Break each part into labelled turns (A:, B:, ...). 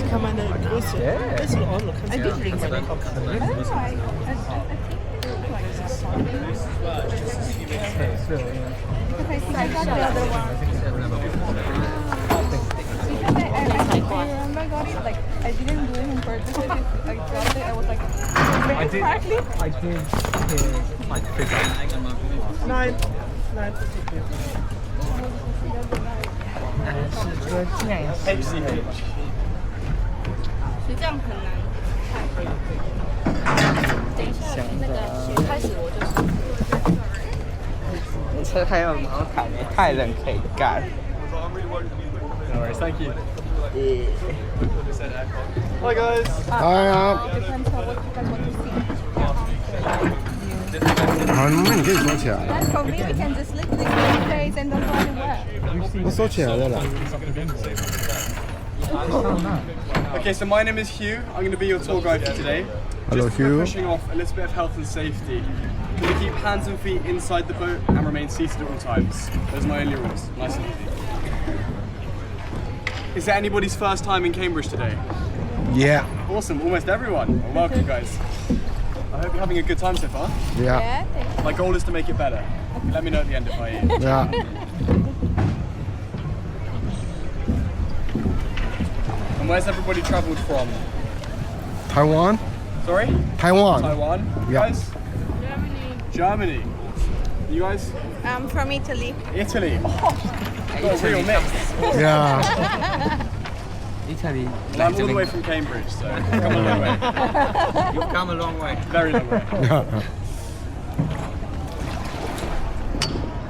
A: 看完的歌曲，但是我看起来蛮好看的。
B: I got it, like, I didn't do it on purpose. I got it, I was like, I did
C: like
A: 来，
C: 是这个这样
D: HCH。
B: 其实这样很难。等一下，那个开始我就
C: 这还有盲台，太人可以干。
D: No worries, thank you. Hi guys.
E: Hi.
B: depends on what you guys want to see.
E: 好，那你可以收起来了。
B: And for me, we can just lick the face and don't go anywhere.
E: 都收起来了啦。
D: Okay, so my name is Hugh. I'm going to be your tour guide for today.
E: Hello,
D: Just before
E: Hugh.
D: pushing off, a little bit of health and safety. Can we keep hands and feet inside the boat and remain seated at all times? Those are my only rules. Nice and easy. Is it anybody's first time in Cambridge today?
E: Yeah.
D: Awesome, almost everyone. Well, welcome guys. I hope you're having a good time so far.
E: Yeah.
D: My goal is to make it better. Let me know at the end if I am.
E: Yeah.
D: And where's everybody travelled from?
E: Taiwan.
D: Sorry?
E: Taiwan.
D: Taiwan. You
E: Yeah.
D: guys? Germany. You guys?
B: I'm from Italy.
D: Italy. Oh, got a real mix.
E: Yeah.
C: Italy.
D: Well, I'm all the way from Cambridge, so I've come a long way.
C: You've come a long way.
D: Very long way.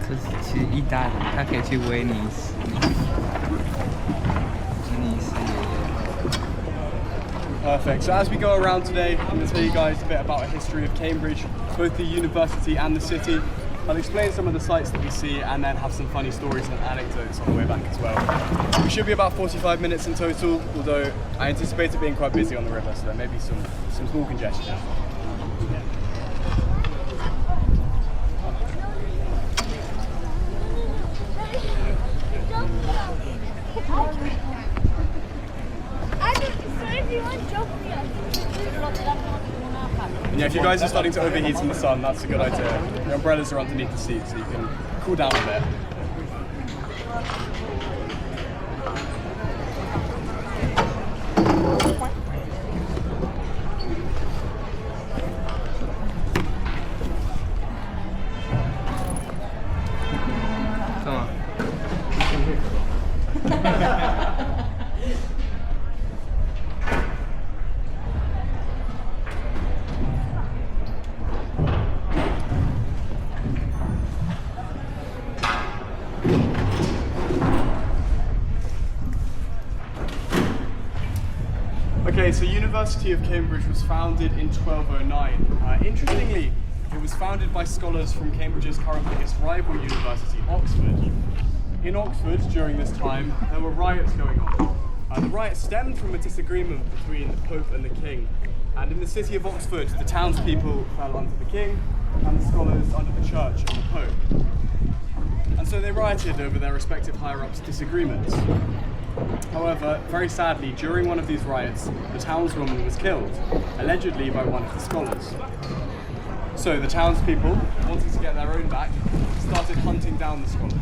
C: 这是去意大利，他可以去威尼斯。威尼斯也有。
D: Perfect. So as we go around today, I'm going to tell you guys a bit about the history of Cambridge, both the university and the city. I'll explain some of the sights that we see and then have some funny stories and anecdotes on the way back as well. We should be about 45 minutes in total, although I anticipate it being quite busy on the river, so there may be some small congestion. And yeah, if you guys are starting to overheat in the sun, that's a good idea. The umbrellas are underneath the seat, so you can cool down a bit. Okay, so University of Cambridge was founded in 1209. Interestingly, it was founded by scholars from Cambridge's current biggest rival university, Oxford. In Oxford, during this time, there were riots going on. The riots stemmed from a disagreement between the Pope and the King. And in the city of Oxford, the townspeople fell under the King, and the scholars under the Church and the Pope. And so they rioted over their respective higher-ups' disagreements. However, very sadly, during one of these riots, the townswoman was killed, allegedly by one of the scholars. So the townspeople, wanting to get their own back, started hunting down the scholars.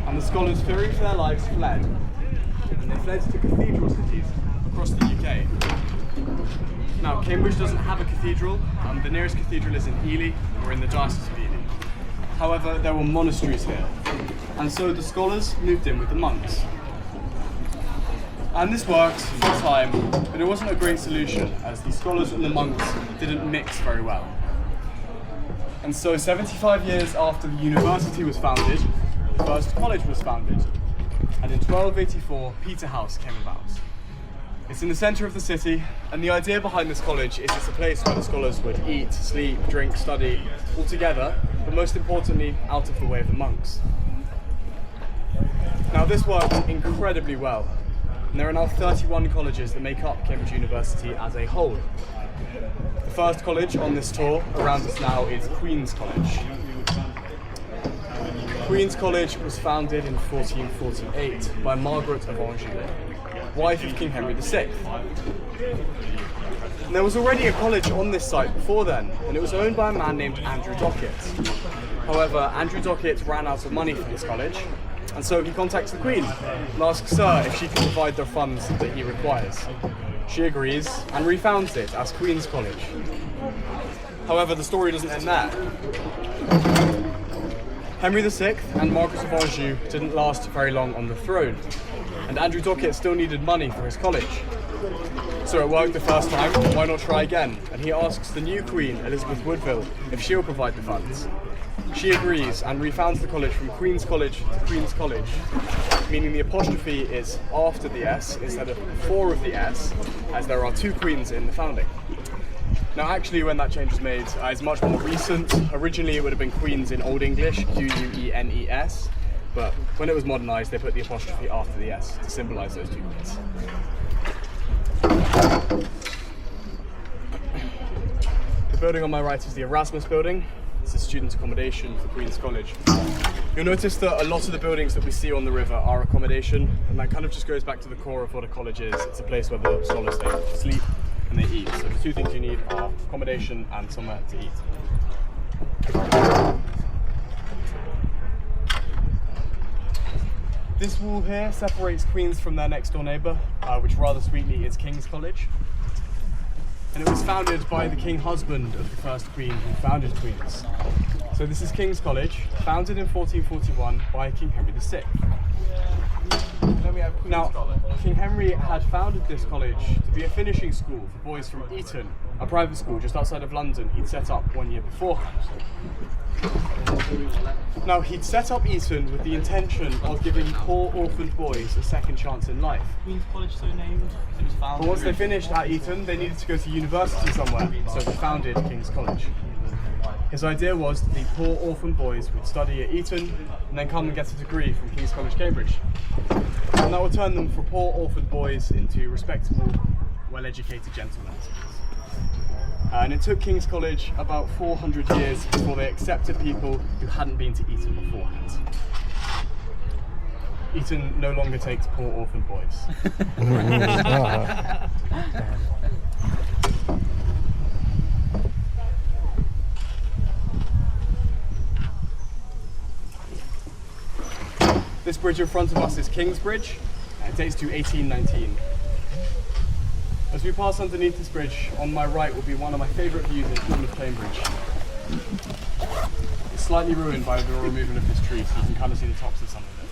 D: And the scholars, fearing for their lives, fled. And they fled to cathedral cities across the UK. Now, Cambridge doesn't have a cathedral. The nearest cathedral is in Ely, or in the Diocese of Ely. However, there were monasteries here. And so the scholars moved in with the monks. And this worked for a time, but it wasn't a great solution, as the scholars and the monks didn't mix very well. And so 75 years after the university was founded, the first college was founded. And in 1284, Peterhouse came about. It's in the centre of the city, and the idea behind this college is it's a place where the scholars would eat, sleep, drink, study, all together, but most importantly, out of the way of the monks. Now this worked incredibly well. And there are now 31 colleges that make up Cambridge University as a whole. The first college on this tour around us now is Queen's College. Queen's College was founded in 1448 by Margaret of Anjou. wife of King Henry VI. And there was already a college on this site before then, and it was owned by a man named Andrew Dockett. However, Andrew Dockett ran out of money for this college, and so he contacts the Queen and asks her if she can provide the funds that he requires. She agrees and refounds it as Queen's College. However, the story doesn't end there. Henry VI and Margaret of Anjou didn't last very long on the throne, and Andrew Dockett still needed money for his college. So it worked the first time, why not try again? And he asks the new Queen, Elizabeth Woodville, if she'll provide the funds. She agrees and refounds the college from Queen's College to Queen's College, meaning the apostrophe is after the S instead of before of the S, as there are two queens in the founding. Now actually when that change was made, it's much more recent. Originally it would have been Queens in Old English, Queenes, but when it was modernised they put the apostrophe after the S to symbolise those two queens. The building on my right is the Erasmus building. It's a student accommodation for Queen's College. You'll notice that a lot of the buildings that we see on the river are accommodation, and that kind of just goes back to the core of what a college is. It's a place where the scholars stay to sleep and they eat. So the two things you need are accommodation and somewhere to eat. This wall here separates Queen's from their next door neighbour, which rather sweetly is King's College. And it was founded by the king husband of the first queen who founded Queen's. So this is King's College, founded in 1441 by King Henry VI. Now, King Henry had founded this college to be a finishing school for boys from Eton, a private school just outside of London he'd set up 1 year beforehand. Now, he'd set up Eton with the intention of giving poor orphaned boys a second chance in life.
A: Queen's College so named. It was founded.
D: But once they finished at Eton, they needed to go to university somewhere, so they founded King's College. His idea was that the poor orphan boys would study at Eton and then come and get a degree from King's College, Cambridge. And that would turn them from poor orphan boys into respectable, well-educated gentlemen. And it took King's College about 400 years before they accepted people who hadn't been to Eton beforehand. Eton no longer takes poor orphan boys. This bridge in front of us is King's Bridge. It dates to 1819. As we pass underneath this bridge, on my right will be one of my favourite views in all of Cambridge. It's slightly ruined by the removal of this tree, so you can kind of see the tops of some of it.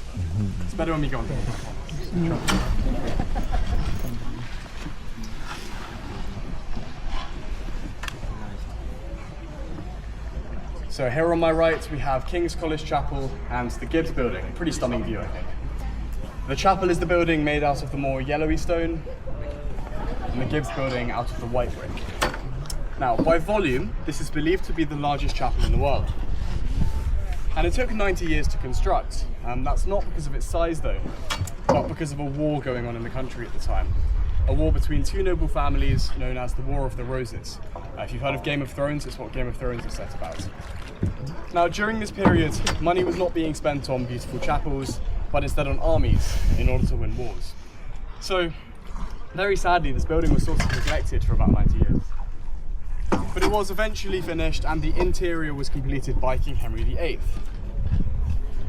D: But it's better when we go on. So here on my right we have King's College Chapel and the Gibbs Building. Pretty stunning view, I think. The chapel is the building made out of the more yellowy stone, and the Gibbs Building out of the white brick. Now, by volume, this is believed to be the largest chapel in the world. And it took 90 years to construct. That's not because of its size though, but because of a war going on in the country at the time. A war between two noble families known as the War of the Roses. If you've heard of Game of Thrones, it's what Game of Thrones is set about. Now, during this period, money was not being spent on beautiful chapels, but instead on armies in order to win wars. So, very sadly, this building was sort of neglected for about 90 years. But it was eventually finished and the interior was completed by King Henry VIII.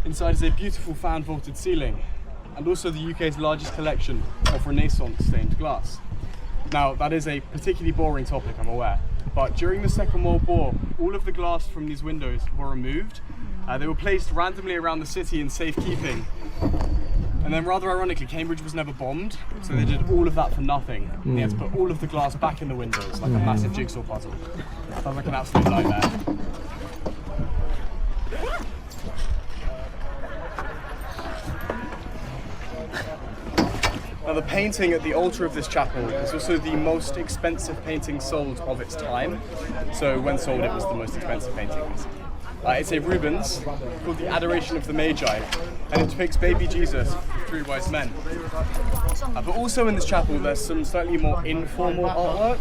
D: Inside is a beautiful fan-vaulted ceiling and also the UK's largest collection of Renaissance stained glass. Now, that is a particularly boring topic, I'm aware, but during the Second World War, all of the glass from these windows were removed. They were placed randomly around the city in safekeeping. And then rather ironically, Cambridge was never bombed, so they did all of that for nothing. And they had to put all of the glass back in the windows, like a massive jigsaw puzzle. Sounds like an absolute nightmare. Now the painting at the altar of this chapel is also the most expensive painting sold of its time. So when sold, it was the most expensive painting. It's a Rubens called The Adoration of the Magi, and it depicts baby Jesus with three wise men. But also in this chapel there's some slightly more informal artwork.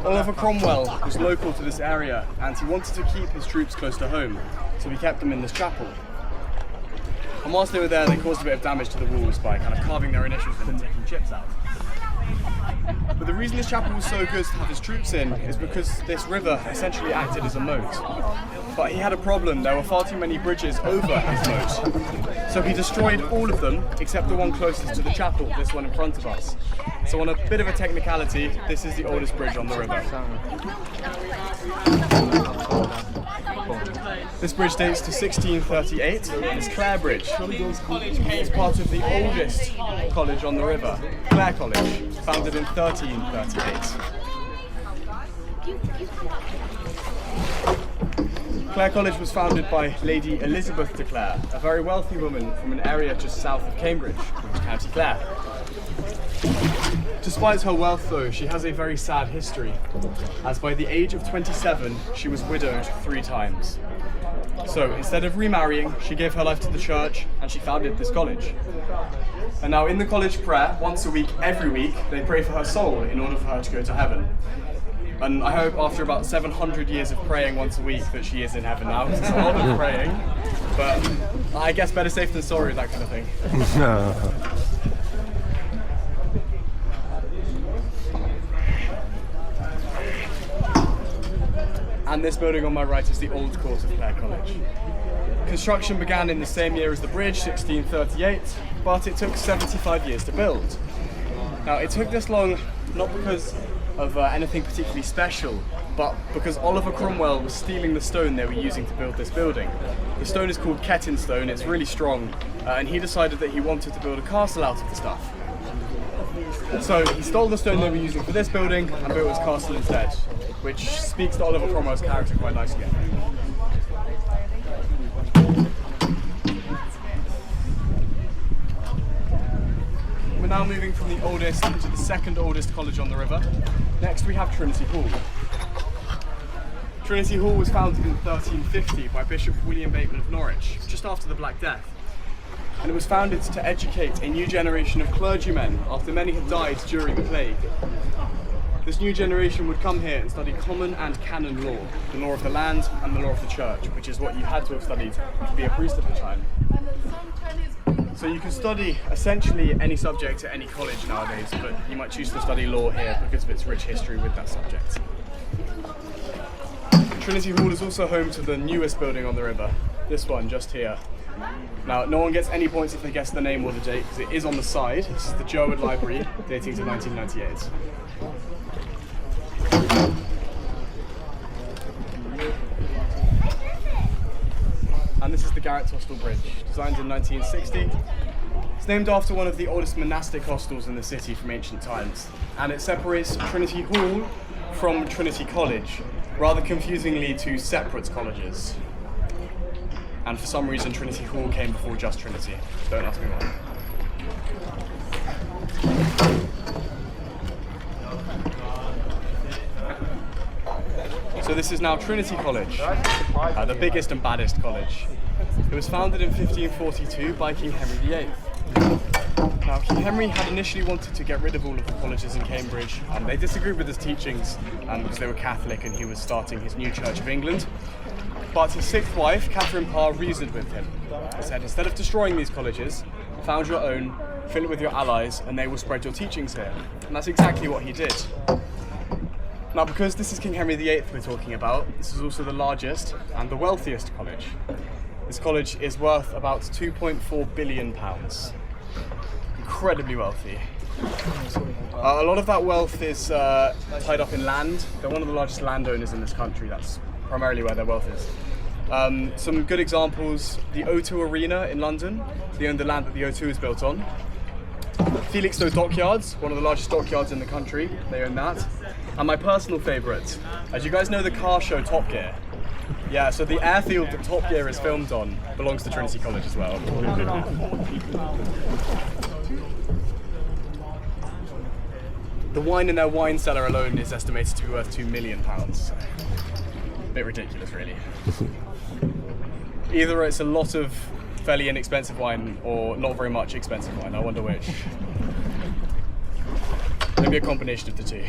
D: Oliver Cromwell was local to this area and he wanted to keep his troops close to home, so he kept them in this chapel. And whilst they were there, they caused a bit of damage to the walls by kind of carving their initials in and taking chips out. But the reason this chapel was so good to have his troops in is because this river essentially acted as a moat. But he had a problem, there were far too many bridges over his moat. So he destroyed all of them except the one closest to the chapel, this one in front of us. So on a bit of a technicality, this is the oldest bridge on the river. This bridge dates to 1638, and it's Clare Bridge. It's part of the oldest college on the river, Clare College, founded in 1338. Clare College was founded by Lady Elizabeth de Clare, a very wealthy woman from an area just south of Cambridge, County Clare. Despite her wealth though, she has a very sad history, as by the age of 27, she was widowed 3 times. So instead of remarrying, she gave her life to the church and she founded this college. And now in the college prayer, once a week, every week, they pray for her soul in order for her to go to heaven. And I hope after about 700 years of praying once a week that she is in heaven now. It's a lot of praying, but I guess better safe than sorry, that kind of thing. And this building on my right is the old court of Clare College. Construction began in the same year as the bridge, 1638, but it took 75 years to build. Now it took this long not because of anything particularly special, but because Oliver Cromwell was stealing the stone they were using to build this building. The stone is called Kettin stone, it's really strong, and he decided that he wanted to build a castle out of the stuff. So he stole the stone they were using for this building and built his castle instead, which speaks to Oliver Cromwell's character quite nicely. We're now moving from the oldest to the second oldest college on the river. Next we have Trinity Hall. Trinity Hall was founded in 1350 by Bishop William Bateman of Norwich, just after the Black Death. And it was founded to educate a new generation of clergymen after many had died during the plague. This new generation would come here and study common and canon law, the law of the land and the law of the church, which is what you had to have studied to be a priest at the time. So you can study essentially any subject at any college nowadays, but you might choose to study law here because of its rich history with that subject. Trinity Hall is also home to the newest building on the river, this one just here. Now, no one gets any points if they guess the name or the date, because it is on the side. This is the Jerwood Library, dating to 1998. And this is the Garrett Hostel Bridge, designed in 1960. It's named after one of the oldest monastic hostels in the city from ancient times, and it separates Trinity Hall from Trinity College, rather confusingly two separate colleges. And for some reason Trinity Hall came before just Trinity. Don't ask me why. So this is now Trinity College, the biggest and baddest college. It was founded in 1542 by King Henry VIII. Now, King Henry had initially wanted to get rid of all of the colleges in Cambridge, and they disagreed with his teachings because they were Catholic and he was starting his new Church of England. But his 6th wife, Catherine Parr, reasoned with him. He said, instead of destroying these colleges, found your own, fill it with your allies, and they will spread your teachings here. And that's exactly what he did. Now, because this is King Henry VIII we're talking about, this is also the largest and the wealthiest college. This college is worth about £2.4 billion. Incredibly wealthy. A lot of that wealth is tied up in land. They're one of the largest landowners in this country. That's primarily where their wealth is. Some good examples, the O2 Arena in London. They own the land that the O2 is built on. Felixstowe Dockyards, one of the largest dockyards in the country. They own that. And my personal favourite, as you guys know the car show Top Gear? Yeah, so the airfield that Top Gear is filmed on belongs to Trinity College as well. The wine in their wine cellar alone is estimated to be worth £2 million. A bit ridiculous, really. Either it's a lot of fairly inexpensive wine or not very much expensive wine, I wonder which. Maybe a combination of the two.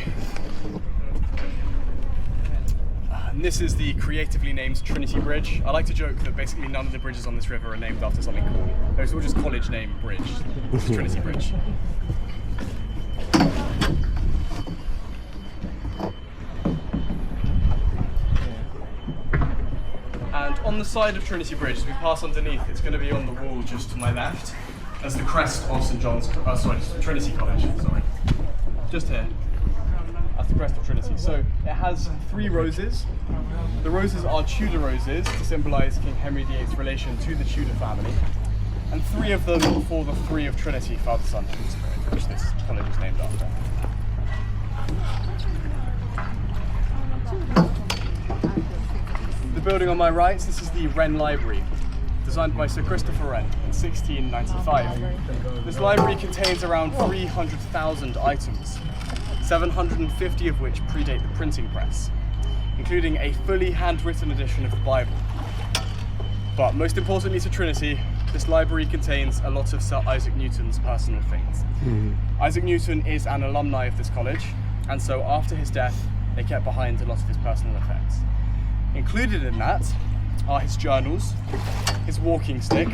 D: And this is the creatively named Trinity Bridge. I like to joke that basically none of the bridges on this river are named after something cool. Those are all just college name bridge. It's Trinity Bridge. And on the side of Trinity Bridge, as we pass underneath, it's going to be on the wall just to my left. That's the crest of Trinity College, sorry. Just here. That's the crest of Trinity. So it has 3 roses. The roses are Tudor roses to symbolise King Henry VIII's relation to the Tudor family. And 3 of them for the 3 of Trinity, Father, Son, Holy Spirit, which this college is named after. The building on my right, this is the Wren Library, designed by Sir Christopher Wren in 1695. This library contains around 300,000 items, 750 of which predate the printing press, including a fully handwritten edition of the Bible. But most importantly to Trinity, this library contains a lot of Sir Isaac Newton's personal things. Isaac Newton is an alumni of this college, and so after his death, they kept behind a lot of his personal effects. Included in that are his journals, his walking stick,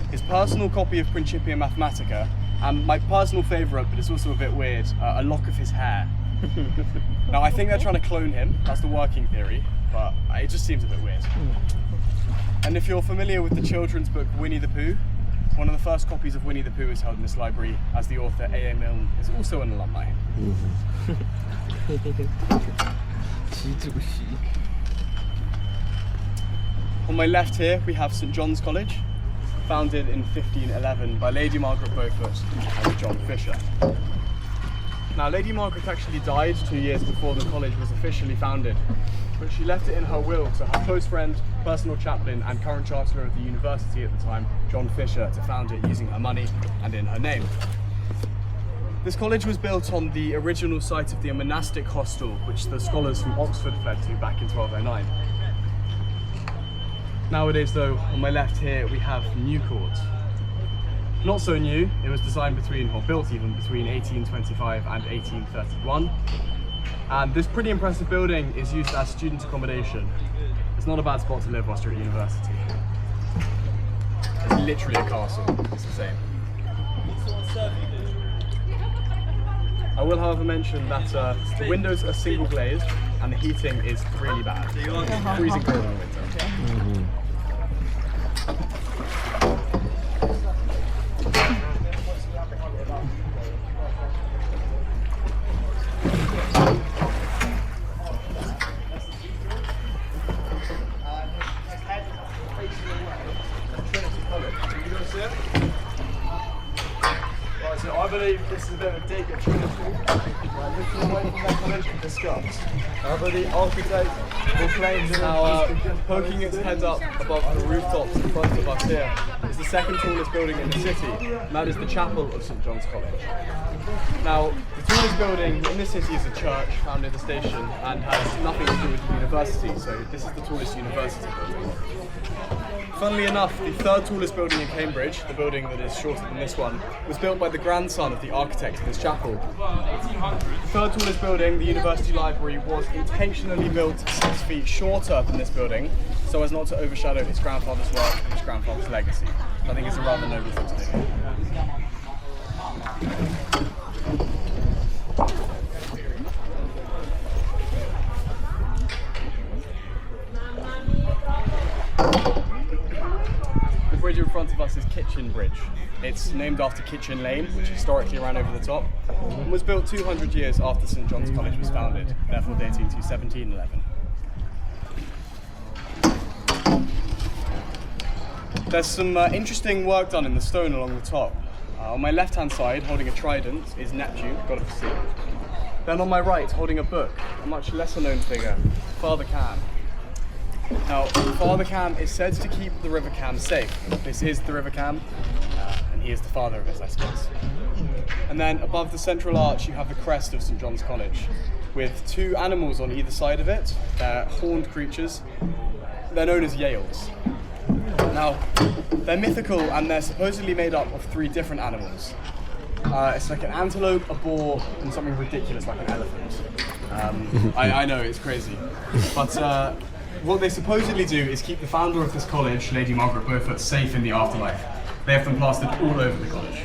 D: his personal copy of Principia Mathematica, and my personal favourite, but it's also a bit weird, a lock of his hair. Now I think they're trying to clone him, that's the working theory, but it just seems a bit weird. And if you're familiar with the children's book Winnie the Pooh, one of the first copies of Winnie the Pooh is held in this library, as the author A.A. Milne is also an alumni. On my left here, we have St John's College, founded in 1511 by Lady Margaret Beaufort and John Fisher. Now, Lady Margaret actually died 2 years before the college was officially founded, but she left it in her will to her close friend, personal chaplain, and current chancellor of the university at the time, John Fisher, to found it using her money and in her name. This college was built on the original site of the monastic hostel, which the scholars from Oxford fled to back in 1209. Nowadays though, on my left here, we have New Court. Not so new, it was designed built even between 1825 and 1831. And this pretty impressive building is used as student accommodation. It's not a bad spot to live whilst you're at university. It's literally a castle, it's the same. I will however mention that the windows are single glazed and the heating is really bad. Freezing cold in the winter. So I believe this is a bit of a dig at Trinity. Looking away from that college to discuss. However, the architect will claim now poking its head up above the rooftops in front of us here is the second tallest building in the city, and that is the chapel of St John's College. Now, the tallest building in the city is a church found in the station and has nothing to do with the university, so this is the tallest university building. Funnily enough, the third tallest building in Cambridge, the building that is shorter than this one, was built by the grandson of the architect of this chapel. The third tallest building, the University Library, was intentionally built 6 feet shorter than this building, so as not to overshadow his grandfather's work and his grandfather's legacy. I think it's a rather noble thing to do. The bridge in front of us is Kitchen Bridge. It's named after Kitchen Lane, which historically ran over the top, and was built 200 years after St John's College was founded, therefore dating to 1711. There's some interesting work done in the stone along the top. On my left-hand side, holding a trident, is Neptune, god of the sea. Then on my right, holding a book, a much lesser-known figure, Father Cam. Now, Father Cam is said to keep the River Cam safe. This is the River Cam, and he is the father of it, I suppose. And then above the central arch, you have the crest of St John's College, with 2 animals on either side of it. They're horned creatures. They're known as Yales. Now, they're mythical, and they're supposedly made up of 3 different animals. It's like an antelope, a boar, and something ridiculous like an elephant. I know, it's crazy. But what they supposedly do is keep the founder of this college, Lady Margaret Beaufort, safe in the afterlife. They have them plastered all over the college.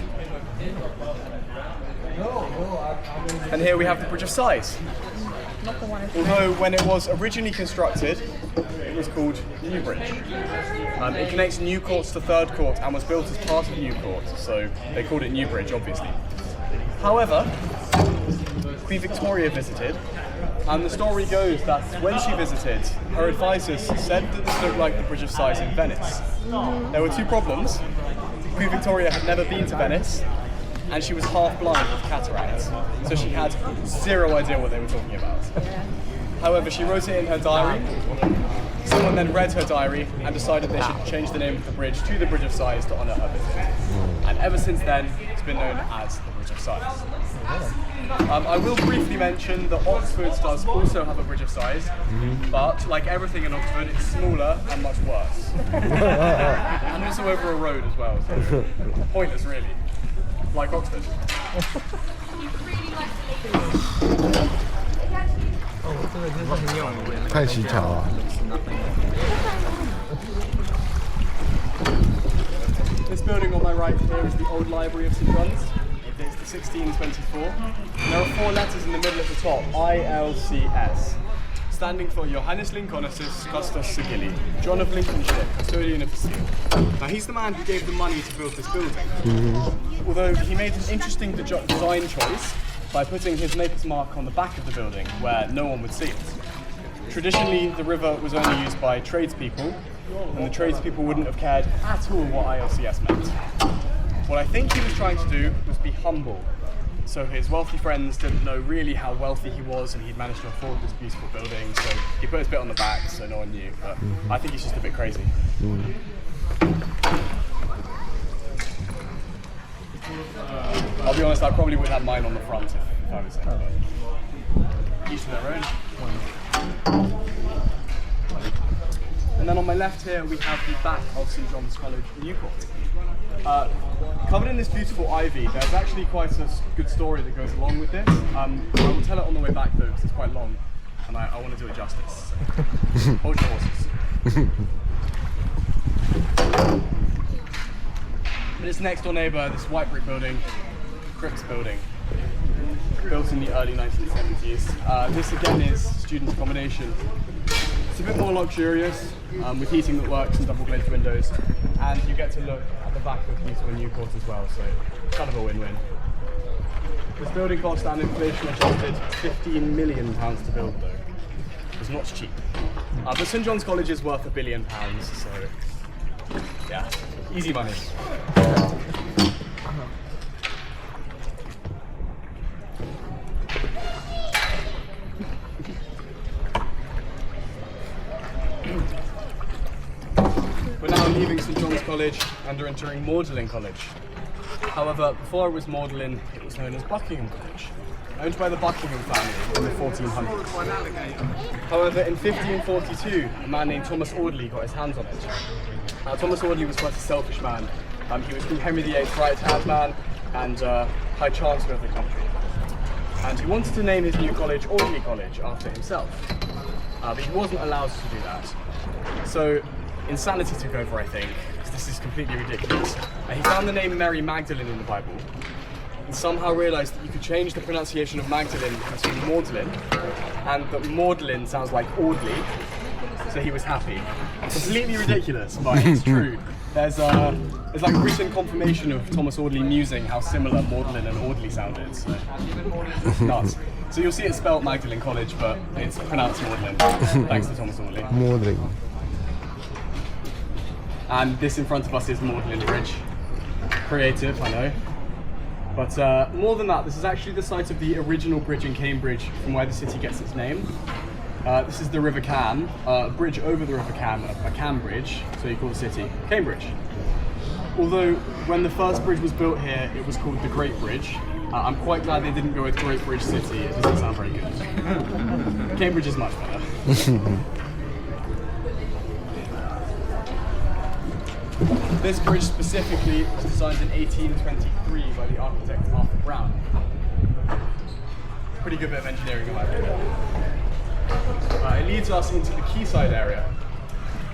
D: And here we have the Bridge of Sighs. Although when it was originally constructed, it was called New Bridge. It connects New Court to Third Court and was built as part of New Court, so they called it New Bridge, obviously. However, Queen Victoria visited, and the story goes that when she visited, her advisors said that this looked like the Bridge of Sighs in Venice. There were two problems. Queen Victoria had never been to Venice, and she was half blind with cataracts, so she had zero idea what they were talking about. However, she wrote it in her diary. Someone then read her diary and decided they should change the name of the bridge to the Bridge of Sighs to honour her visit. And ever since then, it's been known as the Bridge of Sighs. I will briefly mention that Oxford does also have a Bridge of Sighs, but like everything in Oxford, it's smaller and much worse. And also over a road as well, so pointless really. Like Oxford.
E: 太奇巧了。
D: This building on my right here is the old Library of St John's. It dates to 1624. There are 4 letters in the middle at the top, ILCS, standing for Johannes Lincolnus Custos Sigilli, John of Lincolnshire, custodian of the seal. Now he's the man who gave the money to build this building. Although he made an interesting design choice by putting his maker's mark on the back of the building where no one would see it. Traditionally, the river was only used by tradespeople, and the tradespeople wouldn't have cared at all what ILCS meant. What I think he was trying to do was be humble, so his wealthy friends didn't know really how wealthy he was, and he'd managed to afford this beautiful building, so he put his bit on the back so no one knew, but I think he's just a bit crazy. I'll be honest, I probably would have mine on the front if I was him, but each to their own. And then on my left here we have the back of St John's College, New Court. Covered in this beautiful ivy, there's actually quite a good story that goes along with this. I will tell it on the way back though, because it's quite long, and I want to do it justice. So. Hold your horses. But its next door neighbour, this white brick building, Cripps building, built in the early 1970s. This again is student accommodation. It's a bit more luxurious, with heating that works and double glazed windows, and you get to look at the back of beautiful New Court as well, so it's kind of a win-win. This building cost and inflation adjusted £15 million to build though. It's not cheap. But St John's College is worth £1 billion, so yeah, easy money. We're now leaving St John's College and are entering Magdalen College. However, before it was Magdalen, it was known as Buckingham College, owned by the Buckingham family in the 1400s. However, in 1542, a man named Thomas Audley got his hands on it. Now, Thomas Audley was quite a selfish man. He was King Henry VIII's right-hand man and High Chancellor of the country. And he wanted to name his new college Audley College after himself, but he wasn't allowed to do that. So insanity took over, I think, because this is completely ridiculous. He found the name Mary Magdalene in the Bible, and somehow realised that you could change the pronunciation of Magdalene to Magdalene, and that Magdalene sounds like Audley, so he was happy. Completely ridiculous, but it's true. There's like written confirmation of Thomas Audley musing how similar Magdalene and Audley sounded, so nuts. So you'll see it spelled Magdalen College, but it's pronounced Magdalene, thanks to Thomas Audley.
E: Magdalene.
D: And this in front of us is Magdalen Bridge. Creative, I know. But more than that, this is actually the site of the original bridge in Cambridge from where the city gets its name. This is the River Cam, a bridge over the River Cam, a Cam Bridge, so you call the city Cambridge. Although when the first bridge was built here, it was called the Great Bridge. I'm quite glad they didn't go with Great Bridge City, it doesn't sound very good. Cambridge is much better. This bridge specifically was designed in 1823 by the architect Arthur Brown. pretty good bit of engineering in my opinion. It leads us into the quayside area,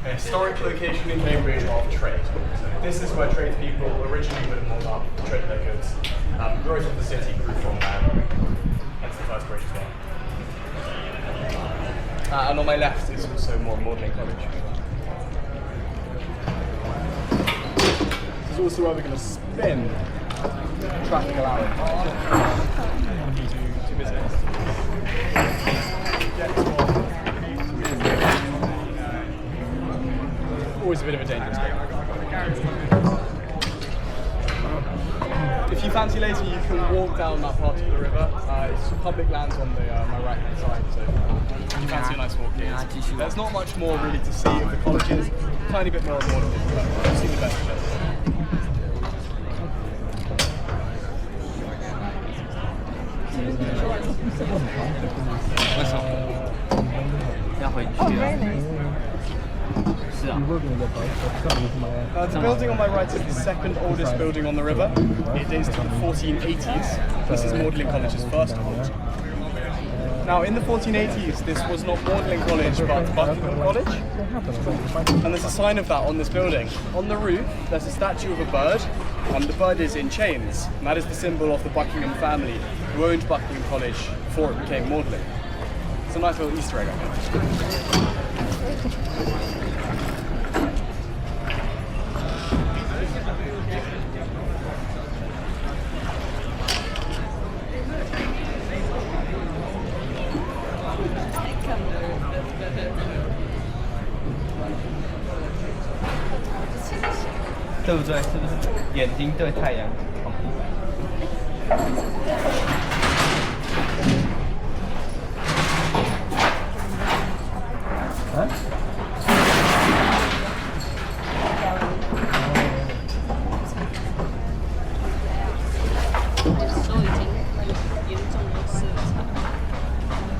D: a historic location in Cambridge of trade. So this is where tradespeople originally would have moored up, traded their goods. The growth of the city grew from there, hence the first bridge as well. And on my left is also more Magdalen College. This is also where we're going to spin traffic allowing to visit. Always a bit of a dangerous game. If you fancy later, you can walk down that part of the river. It's public lands on the my right hand side, so if you fancy a nice walk here. There's not much more really to see of the colleges. A tiny bit more of Magdalen, but you've seen the best of it.
C: 为什么？要回去
B: Oh,
C: 啊？
B: really?
C: 是啊。
D: The building on my right is the second oldest building on the river. It dates to the 1480s. This is Magdalen College's first college. Now, in the 1480s, this was not Magdalen College, but Buckingham College. And there's a sign of that on this building. On the roof, there's a statue of a bird, and the bird is in chains. And that is the symbol of the Buckingham family, who owned Buckingham College before it became Magdalen. It's a nice little Easter egg, I think.
C: "对不对？是不是眼睛对太阳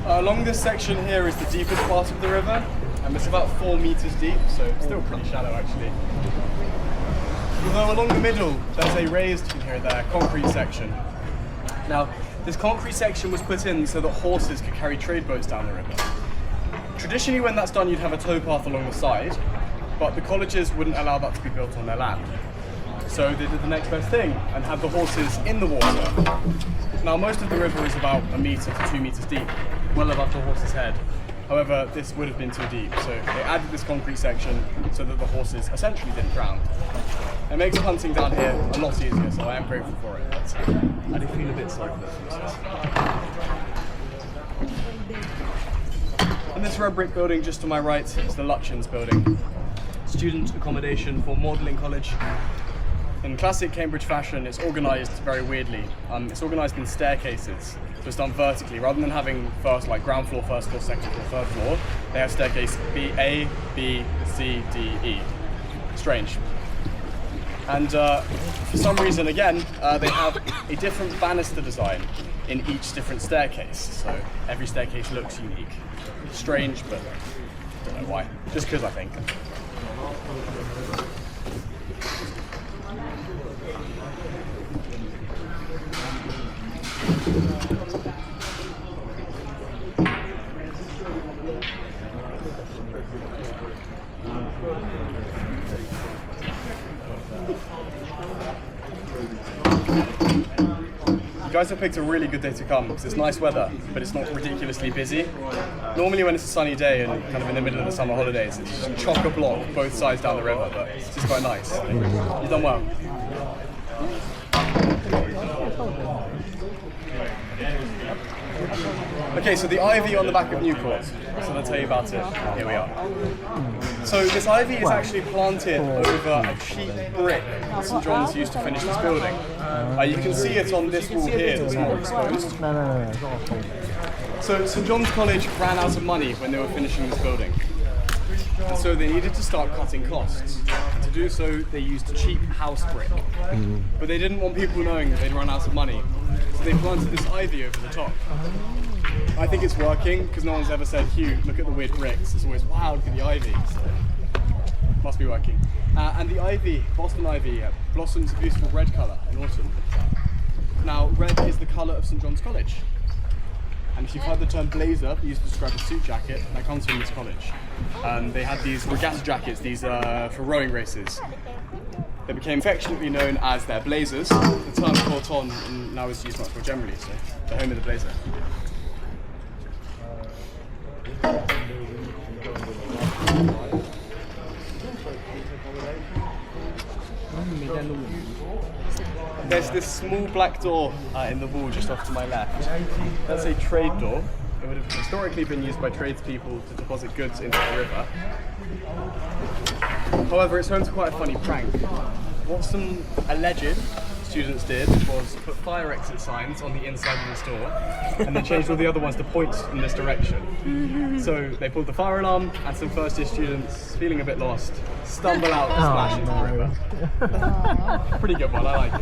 C: ？Along
D: this section here is the deepest part of the river, and it's about 4 meters deep, so still pretty shallow actually. Although along the middle, there's a raised, you can hear there, concrete section. Now, this concrete section was put in so that horses could carry trade boats down the river. Traditionally, when that's done, you'd have a towpath along the side, but the colleges wouldn't allow that to be built on their land. So they did the next best thing and had the horses in the water. Now, most of the river is about 1 meter to 2 meters deep, well above the horse's head. However, this would have been too deep, so they added this concrete section so that the horses essentially didn't drown. It makes hunting down here a lot easier, so I am grateful for it. But I do feel a bit sorry for the horses. And this red brick building just to my right is the Lutyens building. Student accommodation for Magdalen College. In classic Cambridge fashion, it's organised very weirdly. It's organised in staircases, so it's done vertically. Rather than having ground floor, first floor, second floor, third floor, they have staircase A, B, C, D, E. Strange. And for some reason, again, they have a different banister design in each different staircase. So every staircase looks unique. Strange, but I don't know why. Just because I think. You guys have picked a really good day to come because it's nice weather, but it's not ridiculously busy. Normally when it's a sunny day and kind of in the middle of the summer holidays, it's just chock-a-block both sides down the river, but it's just quite nice. You've done well. Okay, so the ivy on the back of New Court. So I'll tell you about it. Here we are. So this ivy is actually planted over a cheap brick that St John's used to finish this building. You can see it on this wall here that's more exposed. So St John's College ran out of money when they were finishing this building. And so they needed to start cutting costs. To do so, they used cheap house brick. But they didn't want people knowing that they'd run out of money. So they planted this ivy over the top. I think it's working because no one's ever said, Hugh, look at the weird bricks. It's always, wow, look at the ivy. So, must be working. And the ivy, Boston ivy, blossoms a beautiful red colour in autumn. Now, red is the colour of St John's College. And if you've heard the term blazer used to describe a suit jacket, that comes from this college. They had these regatta jackets, these for rowing races. They became affectionately known as their blazers. The term caught on and now is used much more generally, so the home of the blazer. There's this small black door in the wall just off to my left. That's a trade door. It would have historically been used by tradespeople to deposit goods into the river. However, it's home to quite a funny prank. What some alleged students did was put fire exit signs on the inside of the store and then changed all the other ones to point in this direction. So they pulled the fire alarm and some first year students, feeling a bit lost, stumble out and splash into the river. Pretty good one, I like it.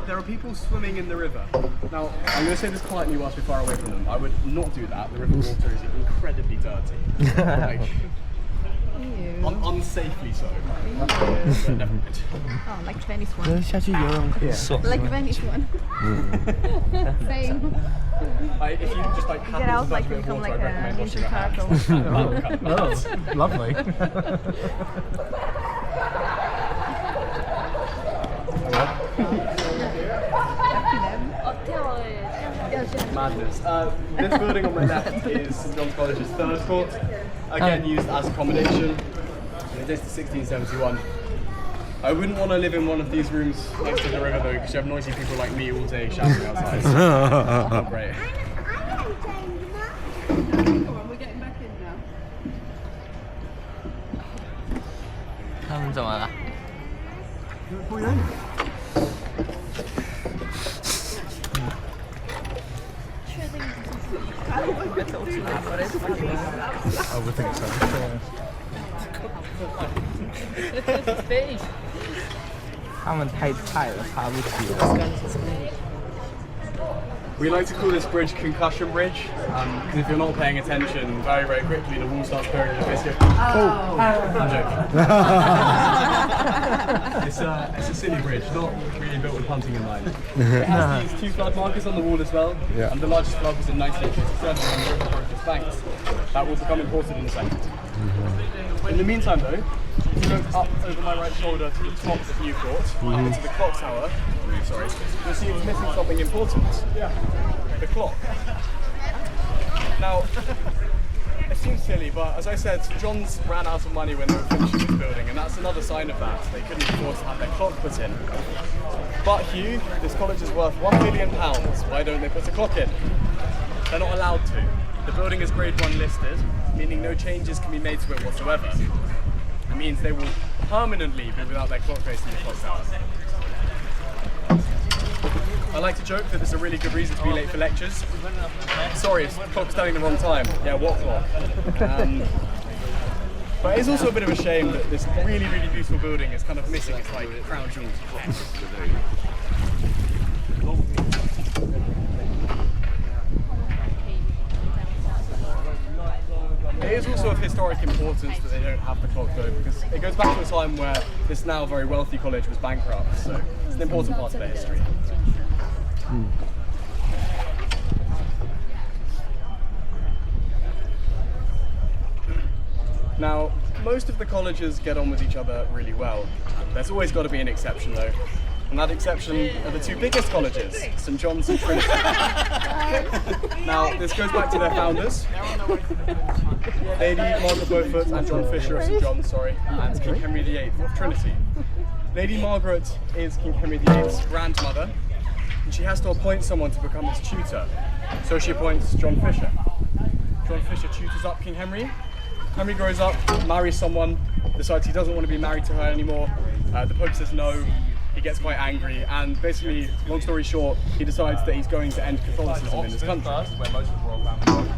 D: There are people swimming in the river. Now, I'm going to say this quietly whilst we're far away from them. I would not do that. The river water is incredibly dirty. Like, unsafely so. But never mind.
B: Oh, like Venice one.
A: 下去游泳可以。
B: Like Venice one. Same.
D: If you just like
B: Get out, like become like a ninja turtle.
A: Oh, lovely.
D: Madness. This building on my left is St John's College's third court, again used as accommodation. It dates to 1671. I wouldn't want to live in one of these rooms next to the river though, because you have noisy people like me all day shouting outside. Not great.
B: We're getting back in now.
C: 他们怎么了？
A: I would think so. Yeah. 他们太菜了，爬不起了。
D: We like to call this bridge Concussion Bridge, because if you're not paying attention, very, very quickly the wall starts purring and you go, oh! I'm joking. It's a silly bridge, not really built with punting in mind. It has these 2 flood markers on the wall as well,
E: Yeah.
D: and the largest flood was in 1957 when the river broke its banks. That will become important in a second. In the meantime though, if you look up over my right shoulder to the top of New Court, into the clock tower, sorry, you'll see it's missing something important. The clock. Now, it seems silly, but as I said, John's ran out of money when they were finishing this building, and that's another sign of that. They couldn't afford to have their clock put in. But Hugh, this college is worth £1 million. Why don't they put a clock in? They're not allowed to. The building is grade 1 listed, meaning no changes can be made to it whatsoever. It means they will permanently be without their clock face in the clock tower. I like to joke that there's a really good reason to be late for lectures. Sorry, the clock's telling the wrong time. Yeah, what clock? But it's also a bit of a shame that this really, really beautiful building is kind of missing its like crown jewels. It is also of historic importance that they don't have the clock though, because it goes back to a time where this now very wealthy college was bankrupt, so it's an important part of their history. Now, most of the colleges get on with each other really well. There's always got to be an exception though. And that exception are the 2 biggest colleges, St John's and Trinity. Now, this goes back to their founders, Lady Margaret Beaufort and John Fisher of St John's, and King Henry VIII of Trinity. Lady Margaret is King Henry VIII's grandmother, and she has to appoint someone to become his tutor. So she appoints John Fisher. John Fisher tutors up King Henry. Henry grows up, marries someone, decides he doesn't want to be married to her anymore. The Pope says no. He gets quite angry, and basically, long story short, he decides that he's going to end Catholicism in this country.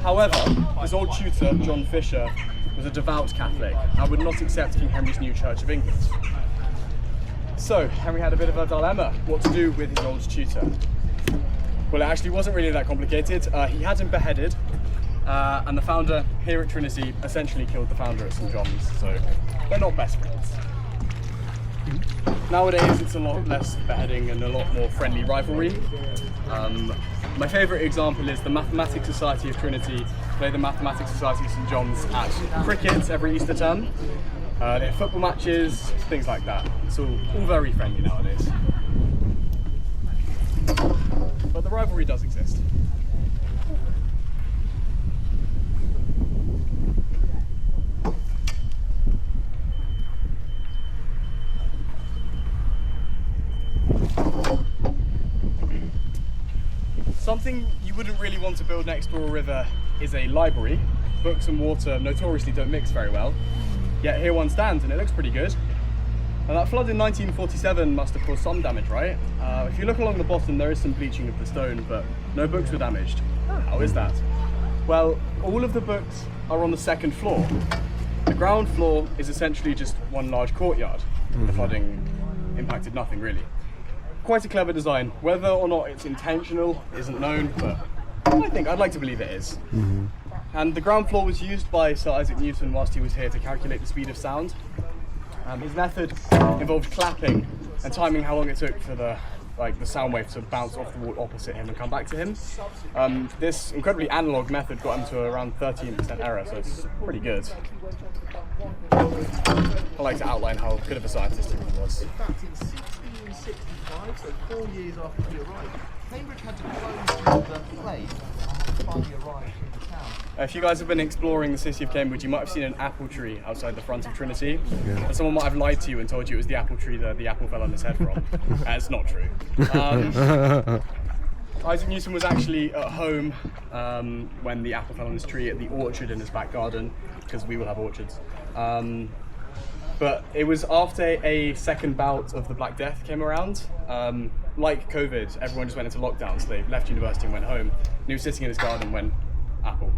D: However, his old tutor, John Fisher, was a devout Catholic and would not accept King Henry's new Church of England. So, Henry had a bit of a dilemma, what to do with his old tutor. Well, it actually wasn't really that complicated. He had him beheaded, and the founder here at Trinity essentially killed the founder at St John's, so they're not best friends. Nowadays it's a lot less beheading and a lot more friendly rivalry. My favourite example is the Mathematics Society of Trinity play the Mathematics Society of St John's at cricket every Easter term. They have football matches, things like that. It's all very friendly nowadays. But the rivalry does exist. Something you wouldn't really want to build next to a river is a library. Books and water notoriously don't mix very well, yet here one stands and it looks pretty good. And that flood in 1947 must have caused some damage, right? If you look along the bottom, there is some bleaching of the stone, but no books were damaged. How is that? Well, all of the books are on the second floor. The ground floor is essentially just one large courtyard. The flooding impacted nothing really. Quite a clever design. Whether or not it's intentional isn't known, but I'd like to believe it is. And the ground floor was used by Sir Isaac Newton whilst he was here to calculate the speed of sound. His method involved clapping and timing how long it took for the sound wave to bounce off the wall opposite him and come back to him. This incredibly analog method got him to around 13% error, so it's pretty good. I like to outline how good of a scientist he was.
F: In fact, in 1665, so 4 years after he arrived, Cambridge had to close the play to finally arrive in the town.
D: If you guys have been exploring the city of Cambridge, you might have seen an apple tree outside the front of Trinity. And someone might have lied to you and told you it was the apple tree that the apple fell on his head from. It's not true. Isaac Newton was actually at home when the apple fell on his tree at the orchard in his back garden, because we will have orchards. But it was after a second bout of the Black Death came around. Like COVID, everyone just went into lockdown, so they left university and went home. And he was sitting in his garden when apple.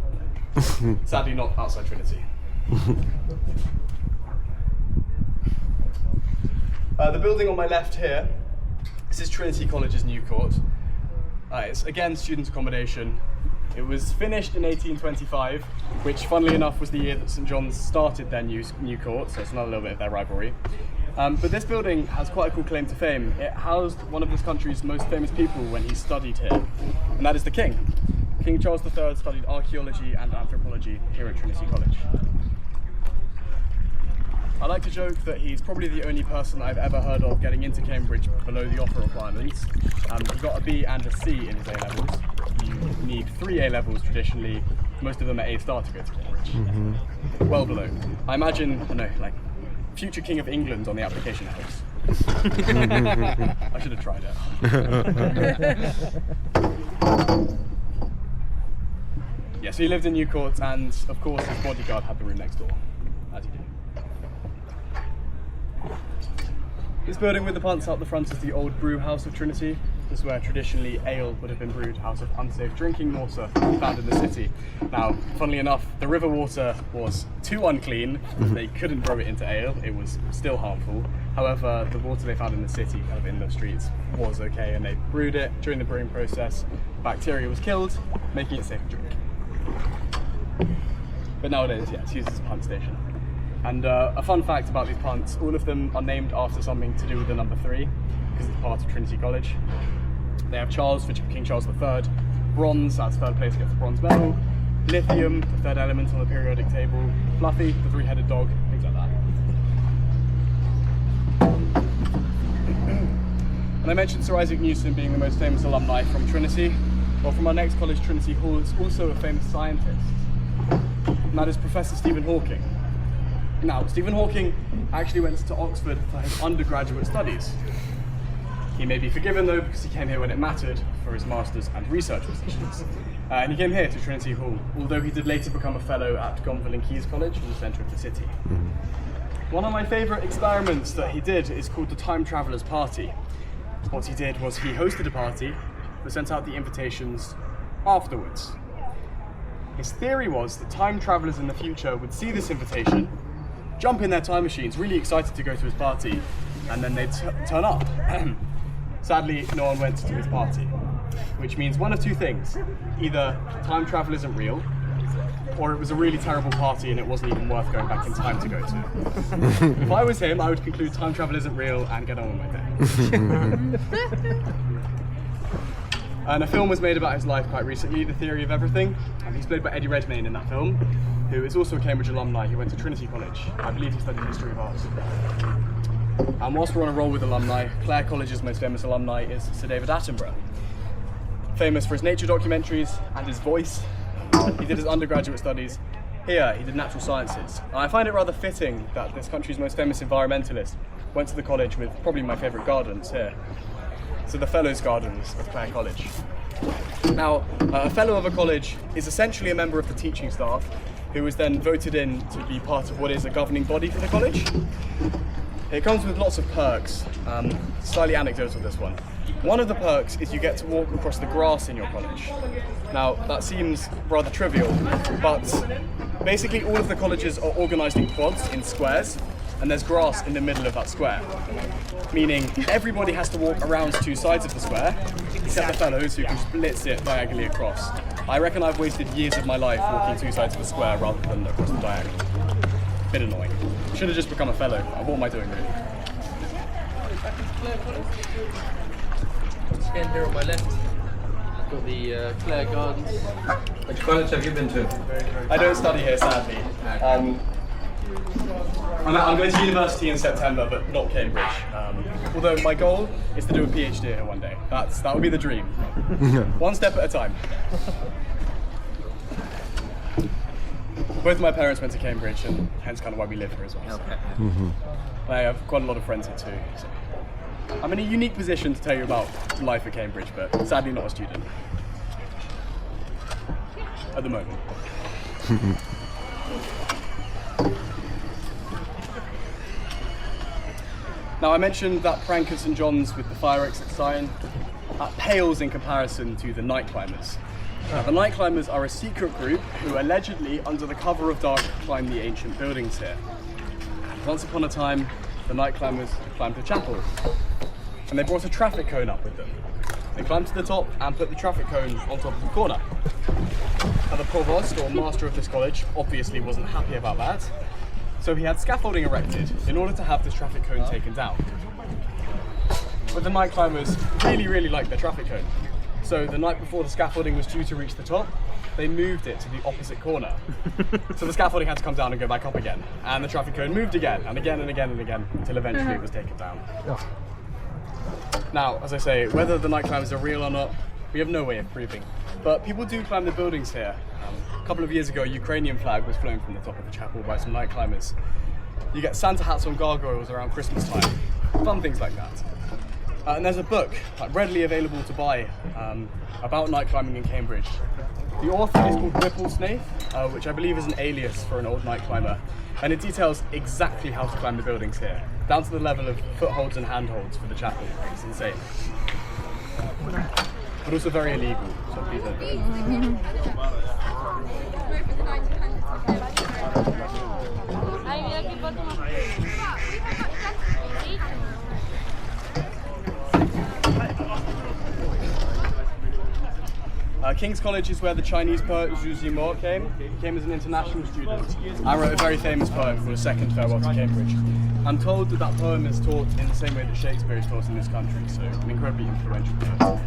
D: Sadly not outside Trinity. The building on my left here, this is Trinity College's New Court. It's again student accommodation. It was finished in 1825, which funnily enough was the year that St John's started their new court, so it's another little bit of their rivalry. But this building has quite a cool claim to fame. It housed one of this country's most famous people when he studied here, and that is the King. King Charles III studied archaeology and anthropology here at Trinity College. I like to joke that he's probably the only person I've ever heard of getting into Cambridge below the offer requirements. He got a B and a C in his A-levels. You need 3 A-levels traditionally, most of them are A-star to go to Cambridge. Well below. I imagine, like future King of England on the application house. I should have tried it. Yeah, so he lived in New Court, and of course his bodyguard had the room next door, as you do. This building with the plants out the front is the old brew house of Trinity. This is where traditionally ale would have been brewed out of unsafe drinking water found in the city. Now, funnily enough, the river water was too unclean. They couldn't brew it into ale. It was still harmful. However, the water they found in the city, kind of in the streets, was okay, and they brewed it. During the brewing process, bacteria was killed, making it safe to drink. But nowadays, yeah, it's used as a punt station. And a fun fact about these punts, all of them are named after something to do with the number 3, because it's part of Trinity College. They have Charles for King Charles III, bronze, that's third place, gets a bronze medal, lithium, the third element on the periodic table, Fluffy, the 3-headed dog, things like that. And I mentioned Sir Isaac Newton being the most famous alumni from Trinity. Well, from our next college, Trinity Hall, is also a famous scientist, and that is Professor Stephen Hawking. Now, Stephen Hawking actually went to Oxford for his undergraduate studies. He may be forgiven though, because he came here when it mattered for his master's and research positions. And he came here to Trinity Hall, although he did later become a fellow at Gonville and Caius College in the centre of the city. One of my favourite experiments that he did is called the Time Traveller's Party. What he did was he hosted a party, but sent out the invitations afterwards. His theory was that time travellers in the future would see this invitation, jump in their time machines, really excited to go to his party, and then they'd turn up. Sadly, no one went to his party, which means one of two things. Either time travel isn't real, or it was a really terrible party and it wasn't even worth going back in time to go to. If I was him, I would conclude time travel isn't real and get on with my day. And a film was made about his life quite recently, The Theory of Everything. And he's played by Eddie Redmayne in that film, who is also a Cambridge alumni. He went to Trinity College. I believe he studied history of art. And whilst we're on a roll with alumni, Clare College's most famous alumni is Sir David Attenborough. Famous for his nature documentaries and his voice. He did his undergraduate studies here. He did natural sciences. And I find it rather fitting that this country's most famous environmentalist went to the college with probably my favourite gardens here. So the Fellows Gardens of Clare College. Now, a fellow of a college is essentially a member of the teaching staff who is then voted in to be part of what is a governing body for the college. It comes with lots of perks, slightly anecdotal this one. One of the perks is you get to walk across the grass in your college. Now, that seems rather trivial, but basically all of the colleges are organised in quads, in squares, and there's grass in the middle of that square. Meaning everybody has to walk around two sides of the square, except the fellows who can split it diagonally across. I reckon I've wasted years of my life walking two sides of the square rather than across the diagonal. Bit annoying. Should have just become a fellow. What am I doing really?
C: Just again here on my left, got the Clare Gardens.
A: Which college have you been to?
D: I don't study here, sadly. I'm going to university in September, but not Cambridge. Although my goal is to do a PhD here one day. That would be the dream. One step at a time. Both my parents went to Cambridge, and hence kind of why we live here as well.
C: Okay.
D: I have quite a lot of friends here too. So I'm in a unique position to tell you about life at Cambridge, but sadly not a student. At the moment. Now I mentioned that prank at St John's with the fire exit sign. That pales in comparison to the Night Climbers. Now, the Night Climbers are a secret group who allegedly, under the cover of dark, climb the ancient buildings here. Once upon a time, the Night Climbers climbed the chapel, and they brought a traffic cone up with them. They climbed to the top and put the traffic cone on top of the corner. Now the provost, or master of this college, obviously wasn't happy about that, so he had scaffolding erected in order to have this traffic cone taken down. But the Night Climbers really liked their traffic cone. So the night before the scaffolding was due to reach the top, they moved it to the opposite corner. So the scaffolding had to come down and go back up again. And the traffic cone moved again, and again, and again, and again, until eventually it was taken down. Now, as I say, whether the Night Climbers are real or not, we have no way of proving. But people do climb the buildings here. A couple of years ago, a Ukrainian flag was flown from the top of the chapel by some Night Climbers. You get Santa hats on gargoyles around Christmas time. Fun things like that. And there's a book readily available to buy about night climbing in Cambridge. The author is called Whipplesnake, which I believe is an alias for an old night climber, and it details exactly how to climb the buildings here, down to the level of footholds and handholds for the chapel. It's insane. But also very illegal, so please don't do it. King's College is where the Chinese poet Zhu Zimo came. He came as an international student and wrote a very famous poem called A Second Farewell to Cambridge. I'm told that that poem is taught in the same way that Shakespeare is taught in this country, so an incredibly influential poet.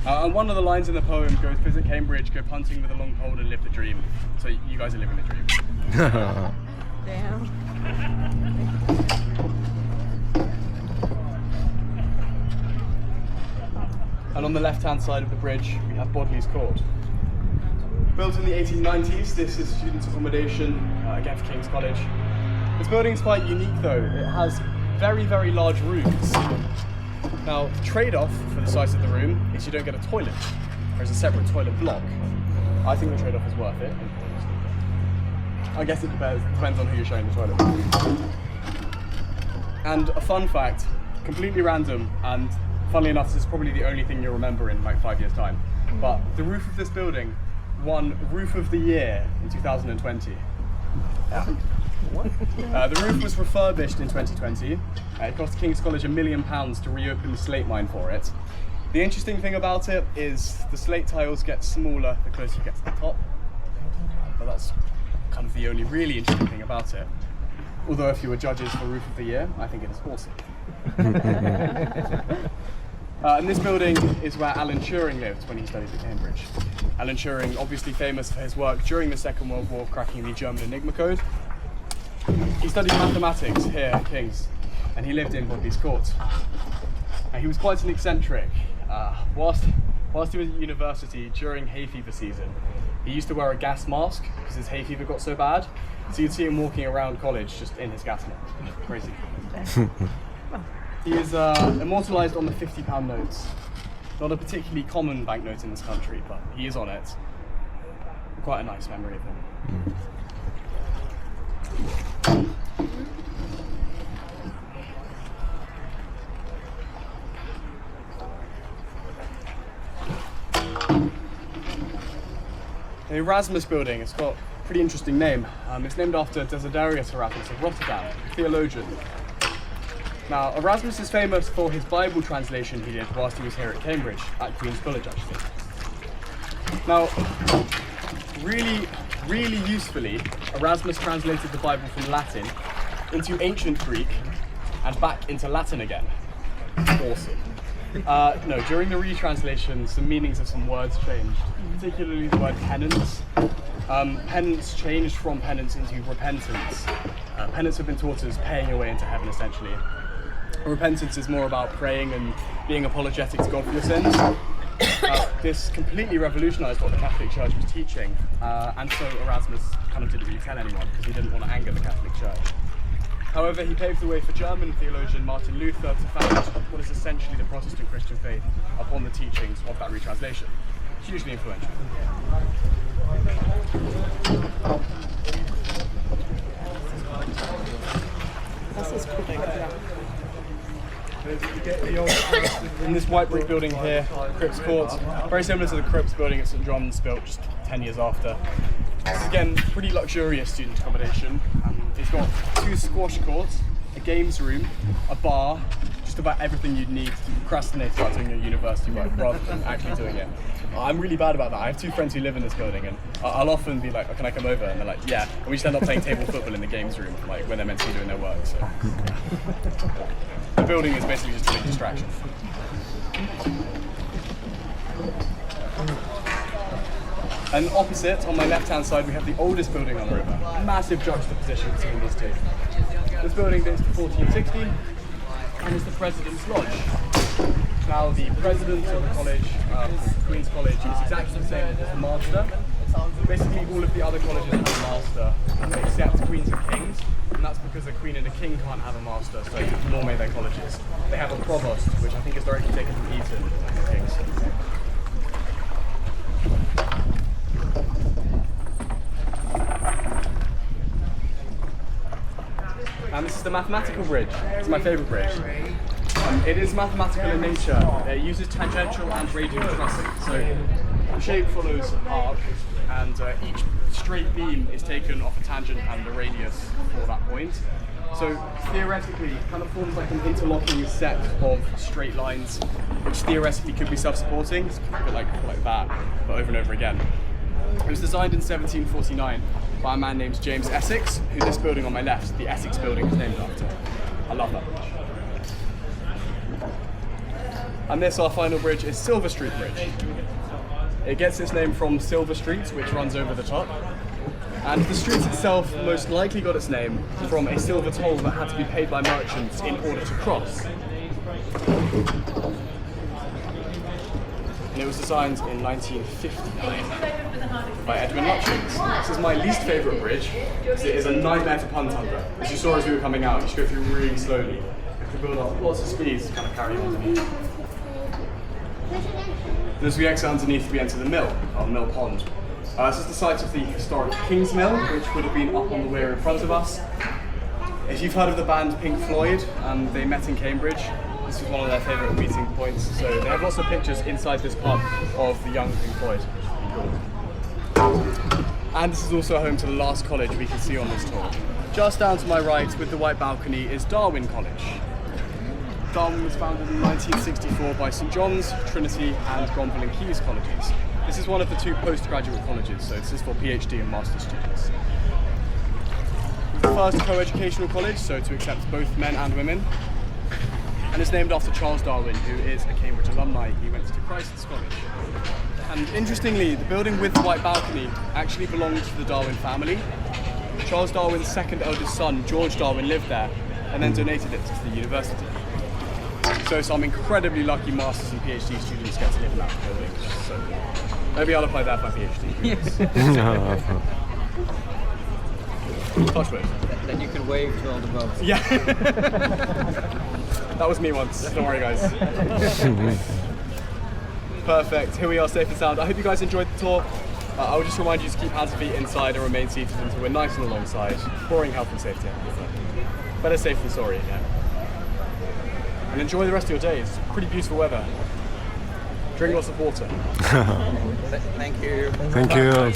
D: And one of the lines in the poem goes, visit Cambridge, go punting with a long pole and live the dream. So you guys are living the dream.
B: Damn.
D: And on the left-hand side of the bridge, we have Bodley's Court. Built in the 1890s, this is student accommodation, again for King's College. This building is quite unique though. It has very large rooms. Now, the trade-off for the size of the room is you don't get a toilet. There's a separate toilet block. I think the trade-off is worth it. I guess it depends on who you're showing the toilet with. And a fun fact, completely random, and funnily enough, this is probably the only thing you'll remember in like 5 years' time. But the roof of this building won Roof of the Year in 2020. The roof was refurbished in 2020. It cost King's College £1 million to reopen the slate mine for it. The interesting thing about it is the slate tiles get smaller the closer you get to the top. But that's kind of the only really interesting thing about it. Although if you were judges for Roof of the Year, I think it is awesome. And this building is where Alan Turing lived when he studied at Cambridge. Alan Turing, obviously famous for his work during the Second World War cracking the German Enigma code. He studied mathematics here at King's, and he lived in Bodley's Court. And he was quite an eccentric. Whilst he was at university during hay fever season, he used to wear a gas mask because his hay fever got so bad. So you'd see him walking around college just in his gas mask. Crazy. He is immortalised on the £50 notes. Not a particularly common banknote in this country, but he is on it. Quite a nice memory of him. The Erasmus building, it's got a pretty interesting name. It's named after Desiderius Erasmus of Rotterdam, a theologian. Now, Erasmus is famous for his Bible translation he did whilst he was here at Cambridge, at Queen's College actually. Now, really usefully, Erasmus translated the Bible from Latin into ancient Greek and back into Latin again. Awesome. No, during the retranslation, some meanings of some words changed, particularly the word penance. Penance changed from penance into repentance. Penance have been taught as paying your way into heaven, essentially. Repentance is more about praying and being apologetic to God for your sins. This completely revolutionised what the Catholic Church was teaching, and so Erasmus kind of didn't really tell anyone because he didn't want to anger the Catholic Church. However, he paved the way for German theologian Martin Luther to found what is essentially the Protestant Christian faith upon the teachings of that retranslation. Hugely influential. In this white brick building here, Cripps Court, very similar to the Cripps building at St John's, built just 10 years after. This is again pretty luxurious student accommodation. It's got 2 squash courts, a games room, a bar, just about everything you'd need to procrastinate about doing your university work rather than actually doing it. I'm really bad about that. I have 2 friends who live in this building, and I'll often be like, oh, can I come over? And they're like, yeah. And we just end up playing table football in the games room, like when they're meant to be doing their work. So the building is basically just a big distraction. And opposite, on my left-hand side, we have the oldest building on the river. Massive juxtaposition between these two. This building dates to 1460 and is the President's Lodge. Now, the President of the college, Queen's College, is exactly the same as the Master. Basically, all of the other colleges have a Master, except Queens and Kings, and that's because a Queen and a King can't have a Master, so nor may their colleges. They have a Provost, which I think is directly taken from Eton, Kings. And this is the mathematical bridge. It's my favourite bridge. It is mathematical in nature. It uses tangential and radial trussing. So the shape follows an arc, and each straight beam is taken off a tangent and the radius for that point. So theoretically, it kind of forms like an interlocking set of straight lines, which theoretically could be self-supporting. It's a bit like that, but over and over again. It was designed in 1749 by a man named James Essex, who this building on my left, the Essex building, is named after. I love that bridge. And this, our final bridge, is Silver Street Bridge. It gets its name from Silver Street, which runs over the top. And the street itself most likely got its name from a silver toll that had to be paid by merchants in order to cross. And it was designed in 1959 by Edwin Lutyens. This is my least favourite bridge, because it is a nightmare to punt under. As you saw as we were coming out, you should go through really slowly. You have to build up lots of speed to kind of carry on underneath. And as we exit underneath, we enter the mill, or Mill Pond. This is the site of the historic King's Mill, which would have been up on the weir in front of us. If you've heard of the band Pink Floyd, they met in Cambridge. This was one of their favourite meeting points, so they have lots of pictures inside this pub of the young Pink Floyd. And this is also home to the last college we can see on this tour. Just down to my right, with the white balcony, is Darwin College. Darwin was founded in 1964 by St John's, Trinity and Granville and Caius colleges. This is one of the 2 postgraduate colleges, so this is for PhD and master's students. It's the first co-educational college, so to accept both men and women. and is named after Charles Darwin, who is a Cambridge alumni. He went to Christ's College. And interestingly, the building with the white balcony actually belonged to the Darwin family. Charles Darwin's second eldest son, George Darwin, lived there and then donated it to the university. So some incredibly lucky masters and PhD students get to live in that building. So maybe I'll apply that for my PhD. Touch wood.
A: Then you can wave to all the boats.
D: Yeah. That was me once. Don't worry, guys. Perfect. Here we are, safe and sound. I hope you guys enjoyed the tour. I would just remind you to keep hands and feet inside and remain seated until we're nice and alongside. Boring health and safety. Better safe than sorry, yeah. And enjoy the rest of your day. It's pretty beautiful weather. Drink lots of water.
A: Thank you.
E: Thank you.